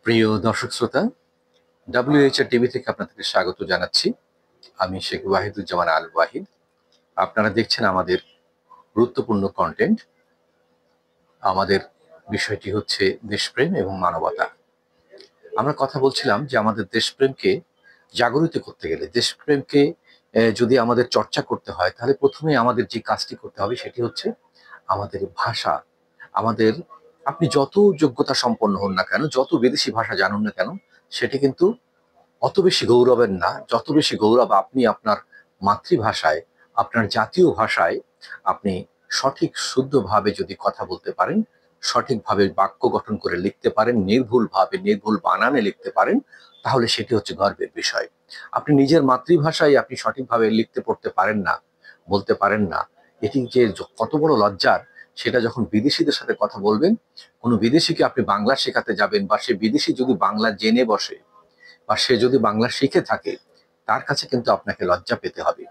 প্রিয় দর্শক শ্রোতা, WHR টিভি থেকে আপনাদেরকে স্বাগত জানাচ্ছি। আমি শেখ ওয়াহিদুজ্জামান আল ওয়াহিদ। আপনারা দেখছেন আমাদের গুরুত্বপূর্ণ কন্টেন্ট। আমাদের বিষয়টি হচ্ছে দেশপ্রেম এবং মানবতা। আমরা কথা বলছিলাম যে আমাদের দেশপ্রেমকে জাগরিত করতে গেলে, দেশপ্রেমকে যদি আমাদের চর্চা করতে হয়, তাহলে প্রথমে আমাদের যে কাজটি করতে হবে সেটি হচ্ছে আমাদের ভাষা। আমাদের আপনি যত যোগ্যতা সম্পন্ন হন না কেন, যত বিদেশি ভাষা জানুন না কেন, সেটি কিন্তু অত বেশি গৌরবের না, যত বেশি গৌরব আপনি আপনার মাতৃভাষায়, আপনার জাতীয় ভাষায় আপনি সঠিক শুদ্ধভাবে যদি কথা বলতে পারেন, সঠিকভাবে বাক্য গঠন করে লিখতে পারেন, নির্ভুলভাবে নির্ভুল বানানে লিখতে পারেন, তাহলে সেটি হচ্ছে গর্বের বিষয়। আপনি নিজের মাতৃভাষায় আপনি সঠিকভাবে লিখতে পড়তে পারেন না, বলতে পারেন না, এটি যে কত বড় লজ্জার। সেটা যখন বিদেশিদের সাথে কথা বলবেন, কোনো বিদেশিকে আপনি বাংলা শেখাতে যাবেন বা সে বিদেশি যদি বাংলা জেনে বসে বা সে যদি বাংলা শিখে থাকে, তার কাছে কিন্তু আপনাকে লজ্জা পেতে হবে।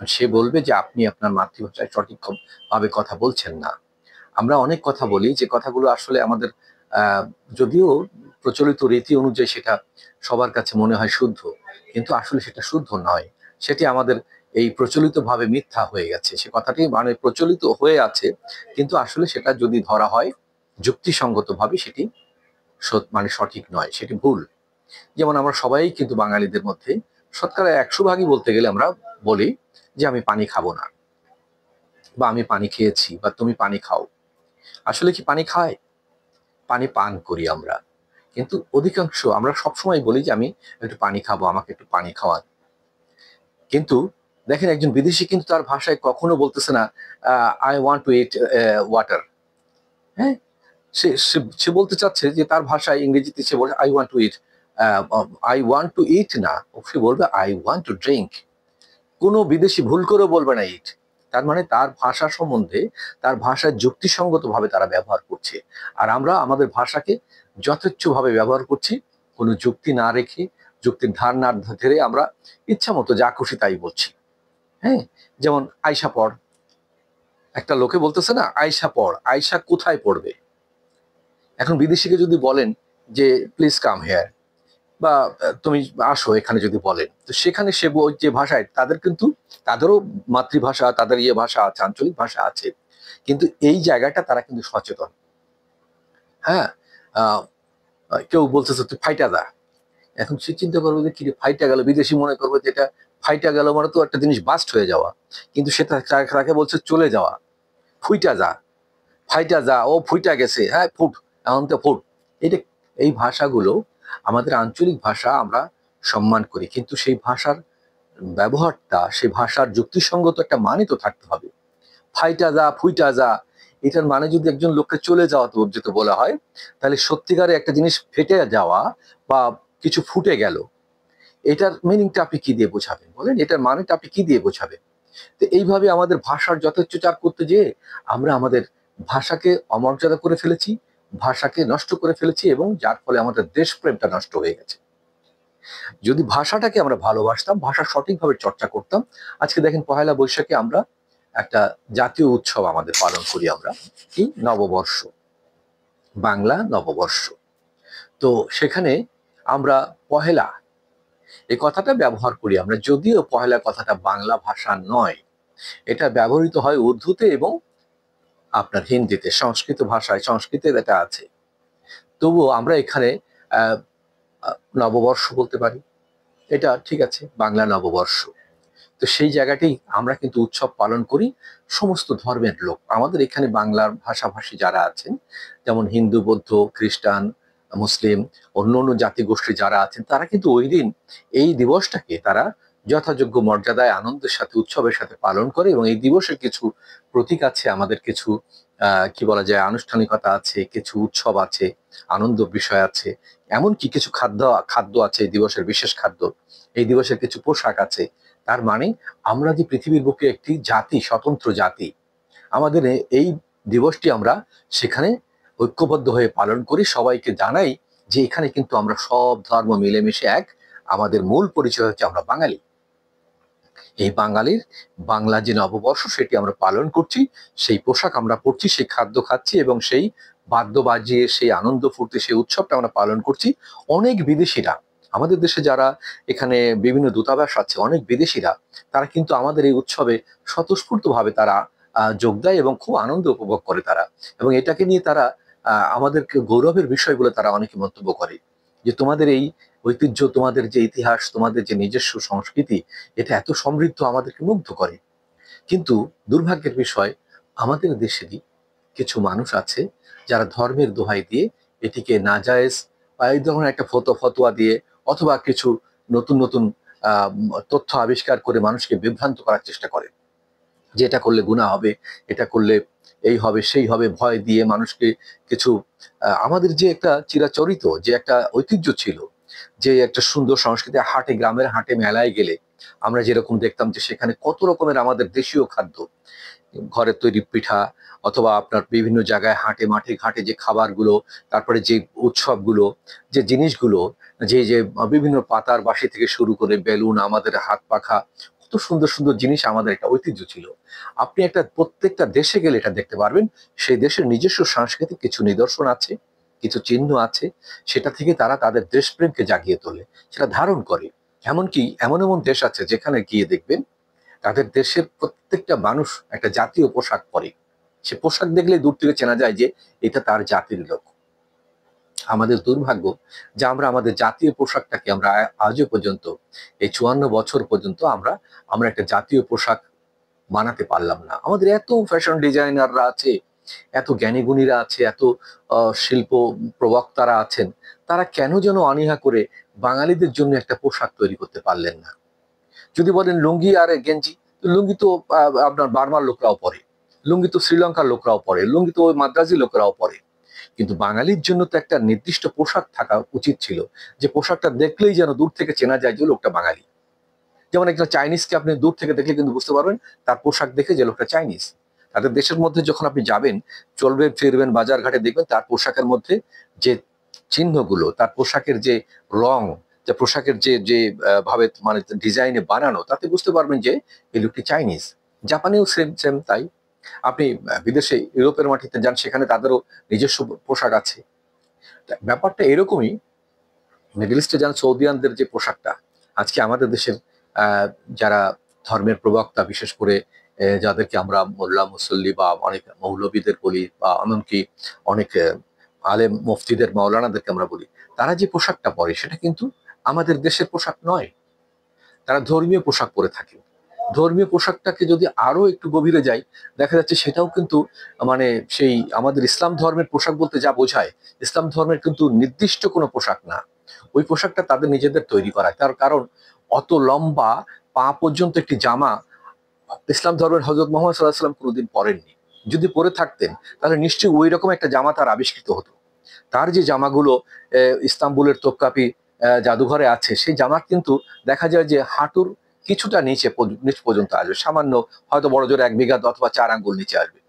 সে বলবে যে আপনি আপনার মাতৃভাষায় সঠিকভাবে কথা বলছেন না। আমরা অনেক কথা বলি, যে কথাগুলো আসলে আমাদের যদিও প্রচলিত রীতি অনুযায়ী সেটা সবার কাছে মনে হয় শুদ্ধ, কিন্তু আসলে সেটা শুদ্ধ নয়। সেটি আমাদের এই প্রচলিতভাবে মিথ্যা হয়ে গেছে। সে কথাটি মানে প্রচলিত হয়ে আছে, কিন্তু আসলে সেটা যদি ধরা হয় যুক্তিসঙ্গতভাবে, সেটি মানে সঠিক নয়, সেটি ভুল। যেমন আমরা সবাই কিন্তু বাঙালিদের মধ্যে শতকরা 100 ভাগই বলতে গেলে আমরা বলি যে আমি পানি খাবো না, বা আমি পানি খেয়েছি, বা তুমি পানি খাও। আসলে কি পানি খায়? পানি পান করি আমরা, কিন্তু অধিকাংশ আমরা সবসময় বলি যে আমি একটু পানি খাবো, আমাকে একটু পানি খাওয়ান। কিন্তু দেখেন, একজন বিদেশি কিন্তু তার ভাষায় কখনো বলতেছে না I want to it water. হ্যাঁ, সে সে সে বলতে চাচ্ছে যে তার ভাষায়, ইংরেজিতে সে বলে আই ওয়ান্ট টু ইট না, সে বলবে আই ওয়ান্ট টু ড্রিঙ্ক। কোনো বিদেশি ভুল করেও বলবে না ইট। তার মানে তার ভাষা সম্বন্ধে, তার ভাষায় যুক্তিসঙ্গতভাবে তারা ব্যবহার করছে। আর আমরা আমাদের ভাষাকে যথেচ্ছভাবে ব্যবহার করছি, কোনো যুক্তি না রেখে, যুক্তির ধার না ধরে আমরা ইচ্ছা মতো যা খুশি তাই বলছি। হ্যাঁ, যেমন আয়শা পড়, একটা লোকে বলতেছে না আয়শা পড়, আয়শা কোথায় পড়বে? এখন বিদেশিকে যদি বলেন যে প্লিজ কাম হেয়ার, বা তুমি আসো এখানে যদি বলেন, তো সেখানে সে যে ভাষায়, তাদের কিন্তু তাদেরও মাতৃভাষা, তাদের ভাষা আছে, আঞ্চলিক ভাষা আছে, কিন্তু এই জায়গাটা তারা কিন্তু সচেতন। হ্যাঁ, আহ, কেউ বলতেছে তুই ফাইটা দা, এখন সে চিন্তা করবে যে কি রে, ফাইটা গেল, বিদেশি মনে করবে যে এটা ফাইটা গেল মানে তো একটা জিনিস বাস্ট হয়ে যাওয়া, কিন্তু সেটা তাকে বলছে চলে যাওয়া। ফুইটা যা, ফাইটা যা, ও ফুইটা গেছে, হ্যাঁ ফুট, এখন তো ফুট। এটা, এই ভাষাগুলো আমাদের আঞ্চলিক ভাষা, আমরা সম্মান করি, কিন্তু সেই ভাষার ব্যবহারটা, সেই ভাষার যুক্তিসঙ্গত একটা মানে তো থাকতে হবে। ফাইটা যা, ফুইটা যা, এটার মানে যদি একজন লোককে চলে যাওয়া তো যেতে বলা হয়, তাহলে সত্যিকারে একটা জিনিস ফেটে যাওয়া বা কিছু ফুটে গেল, এটার মিনিংটা আপনি কি দিয়ে বোঝাবেন বলেন? এটার মানেটা আপনি কি দিয়ে বোঝাবেন? তো এইভাবে আমাদের ভাষার যথেচ্ছাচার করতে যেয়ে আমরা আমাদের ভাষাকে অমর্যাদা করে ফেলেছি, ভাষাকে নষ্ট করে ফেলেছি, এবং যার ফলে আমাদের দেশপ্রেমটা নষ্ট হয়ে গেছে। যদি ভাষাটাকে আমরা ভালোবাসতাম, ভাষা সঠিকভাবে চর্চা করতাম, আজকে দেখেন পহেলা বৈশাখে আমরা একটা জাতীয় উৎসব আমাদের পালন করি, আমরা কি নববর্ষ, বাংলা নববর্ষ। তো সেখানে আমরা পহেলা এই কথাটা ব্যবহার করি আমরা, যদিও পহেলা কথাটা বাংলা ভাষা নয়, এটা ব্যবহৃত হয় উর্দুতে এবং আপনার হিন্দিতে, সংস্কৃত ভাষায়, সংস্কৃতে এটা আছে। তবুও আমরা এখানে আহ নববর্ষ বলতে পারি, এটা ঠিক আছে, বাংলা নববর্ষ। তো সেই জায়গাতেই আমরা কিন্তু উৎসব পালন করি, সমস্ত ধর্মের লোক আমাদের এখানে, বাংলার ভাষাভাষী যারা আছেন, যেমন হিন্দু, বৌদ্ধ, খ্রিস্টান, মুসলিম, অন্য অন্য জাতিগোষ্ঠী যারা আছেন, তারা কিন্তু ওই দিন এই দিবসটাকে তারা যথাযোগ্য মর্যাদায়, আনন্দের সাথে, উৎসবের সাথে পালন করে, এবং এই দিবসের কিছু প্রতীক আছে, আমাদের কিছু কি বলা যায়, আনুষ্ঠানিকতা আছে, কিছু উৎসব আছে, আনন্দ বিষয় আছে, এমনকি কিছু খাদ্য খাদ্য আছে এই দিবসের, বিশেষ খাদ্য, এই দিবসের কিছু পোশাক আছে। তার মানে আমরা যে পৃথিবীর বুকে একটি জাতি, স্বতন্ত্র জাতি, আমাদের এই দিবসটি আমরা সেখানে ঐক্যবদ্ধ হয়ে পালন করি, সবাইকে জানাই যে এখানে কিন্তু আমরা সব ধর্ম মিলেমিশে এক, আমাদের মূল পরিচয় হচ্ছে আমরা বাঙালি। এই বাঙালির বাংলা যে নববর্ষ, সেটি আমরা পালন করছি, সেই পোশাক আমরা পরছি, সেই খাদ্য খাচ্ছি, এবং সেই বাদ্য বাজিয়ে সেই আনন্দ ফুর্তি সেই উৎসবটা আমরা পালন করছি। অনেক বিদেশিরা আমাদের দেশে যারা এখানে বিভিন্ন দূতাবাস আছে, অনেক বিদেশিরা তারা কিন্তু আমাদের এই উৎসবে স্বতঃস্ফূর্তভাবে তারা যোগ দেয় এবং খুব আনন্দ উপভোগ করে তারা। এবং এটাকে নিয়ে তারা আমাদেরকে গৌরবের বিষয় বলে তারা অনেকে মন্তব্য করে যে তোমাদের এই ঐতিহ্য, তোমাদের যে ইতিহাস, তোমাদের যে নিজস্ব সংস্কৃতি, এটা এত সমৃদ্ধ, আমাদেরকে মুগ্ধ করে। কিন্তু দুর্ভাগ্যের বিষয়, আমাদের দেশেরই কিছু মানুষ আছে যারা ধর্মের দোহাই দিয়ে এটিকে নাজায়েজ বা এই ধরনের একটা ফতোয়া দিয়ে অথবা কিছু নতুন নতুন তথ্য আবিষ্কার করে মানুষকে বিভ্রান্ত করার চেষ্টা করে যে এটা করলে গুনাহ হবে, এটা করলে এই হবে সেই হবে, ভয় দিয়ে মানুষকে কিছু আমাদের যে একটা চিরাচরিত যে একটা ঐতিহ্য ছিল, যে একটা সুন্দর সংস্কৃতি, হাটে, গ্রামের হাটে মেলায় গেলে আমরা যেরকম দেখতাম যে সেখানে কত রকমের আমাদের দেশীয় খাদ্য, ঘরের তৈরি পিঠা অথবা আপনার বিভিন্ন জায়গায় হাটে মাঠে ঘাটে যে খাবারগুলো, তারপরে যে উৎসবগুলো, যে জিনিসগুলো, যে যে বিভিন্ন পাতার বাঁশি থেকে শুরু করে বেলুন, আমাদের হাত পাখা, কত সুন্দর সুন্দর জিনিস আমাদের একটা ঐতিহ্য ছিল। আপনি একটা প্রত্যেকটা দেশে গেলে এটা দেখতে পারবেন, সেই দেশের নিজস্ব সাংস্কৃতিক কিছু নিদর্শন আছে, কিছু চিহ্ন আছে, সেটা থেকে তারা তাদের দেশপ্রেমকে জাগিয়ে তোলে, সেটা ধারণ করে। এমনকি এমন এমন দেশ আছে যেখানে গিয়ে দেখবেন তাদের দেশের প্রত্যেকটা মানুষ একটা জাতীয় পোশাক পরে। সে পোশাক দেখলে দূর থেকে চেনা যায় যে এটা তার জাতির লোক। আমাদের দুর্ভাগ্য যে আমরা আমাদের জাতীয় পোশাকটাকে আমরা আজও পর্যন্ত, এই 54 বছর পর্যন্ত আমরা আমরা একটা জাতীয় পোশাক বানাতে পারলাম না। আমাদের এত ফ্যাশন ডিজাইনাররা আছে, এত জ্ঞানীগুণীরা আছে, এত শিল্প প্রবক্তারা আছেন, তারা কেন যেন অনীহা করে বাঙালিদের জন্য একটা পোশাক তৈরি করতে পারলেন না। যদি বলেন লুঙ্গি আর গেঞ্জি, তো লুঙ্গি তো আপনার বার্মার লোকরাও পরে, লুঙ্গি তো শ্রীলঙ্কার লোকরাও পরে, লুঙ্গি তো ওই মাদ্রাজি লোকেরাও পরে। কিন্তু বাঙালির জন্য তো একটা নির্দিষ্ট পোশাক থাকা উচিত ছিল, যে পোশাকটা দেখলেই যেন দূর থেকে চেনা যায় যে লোকটা বাঙালি। যেমন একটা চাইনিজকে আপনি দূর থেকে দেখলে কিন্তু বুঝতে পারবেন তার পোশাক দেখে যে লোকটা চাইনিজ। তাদের দেশের মধ্যে যখন আপনি যাবেন, চলবেন ফিরবেন, বাজার ঘাটে দেখবেন তার পোশাকের মধ্যে যে চিহ্নগুলো, তার পোশাকের যে রং, যে পোশাকের যে যে ভাবে মানে ডিজাইনে বানানো, তাতে বুঝতে পারবেন যে এই লোকটি চাইনিজ। জাপানেও সেম সেম তাই। আপনি বিদেশে ইউরোপের মাটিতে যান, সেখানে তাদেরও নিজস্ব পোশাক আছে। ব্যাপারটা এরকমই। মিডল ইস্টে যান, সৌদিয়ানদের যে পোশাকটা, আজকে আমাদের দেশের যারা ধর্মের প্রবক্তা, বিশেষ করে যাদেরকে আমরা মোল্লা মুসল্লি বা অনেক মৌলবীদের বলি, বা এমনকি অনেক আলেম মুফতিদের, মাওলানাদেরকে আমরা বলি, তারা যে পোশাকটা পরে সেটা কিন্তু আমাদের দেশের পোশাক নয়। তারা ধর্মীয় পোশাক পরে থাকে। ধর্মীয় পোশাকটাকে যদি আরো একটু গভীরে যাই, দেখা যাচ্ছে সেটাও কিন্তু মানে সেই আমাদের ইসলাম ধর্মের পোশাক বলতে যা বোঝায়, ইসলাম ধর্মের কিন্তু নির্দিষ্ট কোনো পোশাক না। ওই পোশাকটা তাদের নিজেদের তৈরি করা। তার কারণ অত লম্বা পা পর্যন্ত একটি জামা ইসলাম ধর্মের হযরত মুহাম্মদ সাল্লাল্লাহু আলাইহি ওয়াসাল্লাম কোনোদিন পরেননি। যদি পরে থাকতেন তাহলে নিশ্চয়ই ওই রকম একটা জামা তার আবিষ্কৃত হতো। তার যে জামাগুলো ইস্তাম্বুলের তোপকাপি জাদুঘরে আছে, সেই জামা কিন্তু দেখা যায় যে হাঁটুর কিছুটা নিচ পর্যন্ত আসবে, সামান্য হয়তো বড় জোর 1 বিঘা অথবা 4 আঙ্গুল নিচে আসবে।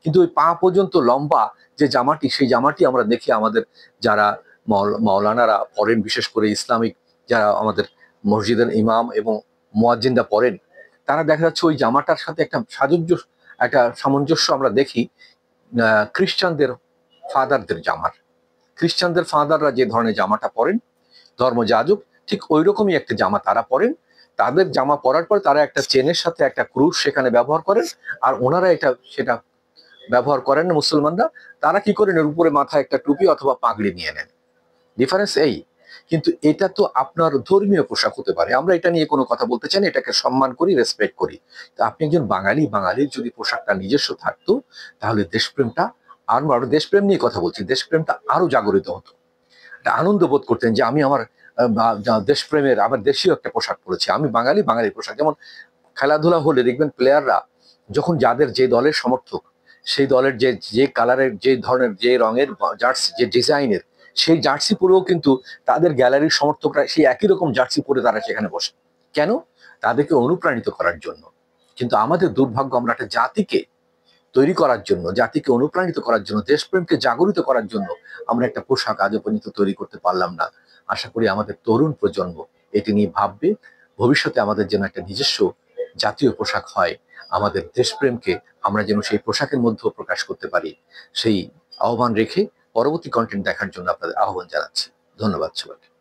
কিন্তু ওই পা পর্যন্ত লম্বা যে জামাটি, সেই জামাটি আমরা দেখি আমাদের যারা মাওলানারা পরেন, বিশেষ করে ইসলামিক যারা আমাদের মসজিদের ইমাম এবং মুয়াজ্জিনরা পরেন, তারা দেখা যাচ্ছে ওই জামাটার সাথে একটা একটা সামঞ্জস্য আমরা দেখি খ্রিস্টানদের ফাদারদের জামার। খ্রিস্টানদের ফাদাররা যে ধরনের জামাটা পরেন, ধর্মযাজক, ঠিক ওই রকমই একটা জামা তারা পরেন। তাদের জামা পরার পর তারা একটা চেনের সাথে একটা ক্রুশ সেখানে ব্যবহার করেন, আর ওনারা সেটা ব্যবহার করেন না মুসলমানরা। তারা কি করেন, এর উপরে মাথায় একটা টুপি অথবা পাগড়ি নিয়ে নেন। ডিফারেন্স এই। কিন্তু এটা তো আপনার ধর্মীয় পোশাক হতে পারে, আমরা এটা নিয়ে কোনো কথা বলতে চাই না, এটাকে সম্মান করি, রেসপেক্ট করি। তো আপনি একজন বাঙালি, বাঙালির যদি পোশাকটা নিজস্ব থাকতো, তাহলে দেশপ্রেমটা আরো দেশপ্রেম নিয়ে কথা বলছি, দেশপ্রেমটা আরো জাগরিত হতো। একটা আনন্দ বোধ করতেন যে আমি আমার দেশপ্রেমের, আমার দেশীয় একটা পোশাক পরেছি, আমি বাঙালি, বাঙালির পোশাক। যেমন খেলাধুলা হলে দেখবেন প্লেয়াররা যখন যাদের যে দলের সমর্থক, সেই দলের যে যে কালারের, যে ধরনের, যে রঙের জার্সি, যে ডিজাইনের, সেই জার্সি পরেও কিন্তু তাদের গ্যালারির সমর্থকরা সেই একই রকম জার্সি পরে তারা সেখানে বসে। কেন? তাদেরকে অনুপ্রাণিত করার জন্য। কিন্তু আমাদের দুর্ভাগ্য, আমরা একটা জাতিকে তৈরি করার জন্য, জাতিকে অনুপ্রাণিত করার জন্য, দেশপ্রেমকে জাগরিত করার জন্য আমরা একটা পোশাক আজও পর্যন্ত তৈরি করতে পারলাম না। আশা করি আমাদের তরুণ প্রজন্ম এটি নিয়ে ভাববে, ভবিষ্যতে আমাদের যেন একটা নিজস্ব জাতীয় পোশাক হয়, আমাদের দেশপ্রেমকে আমরা যেন সেই পোশাকের মধ্যেও প্রকাশ করতে পারি। সেই আহ্বান রেখে পরবর্তী কন্টেন্ট দেখার জন্য আপনাদের আহ্বান জানাচ্ছি। ধন্যবাদ সবাইকে।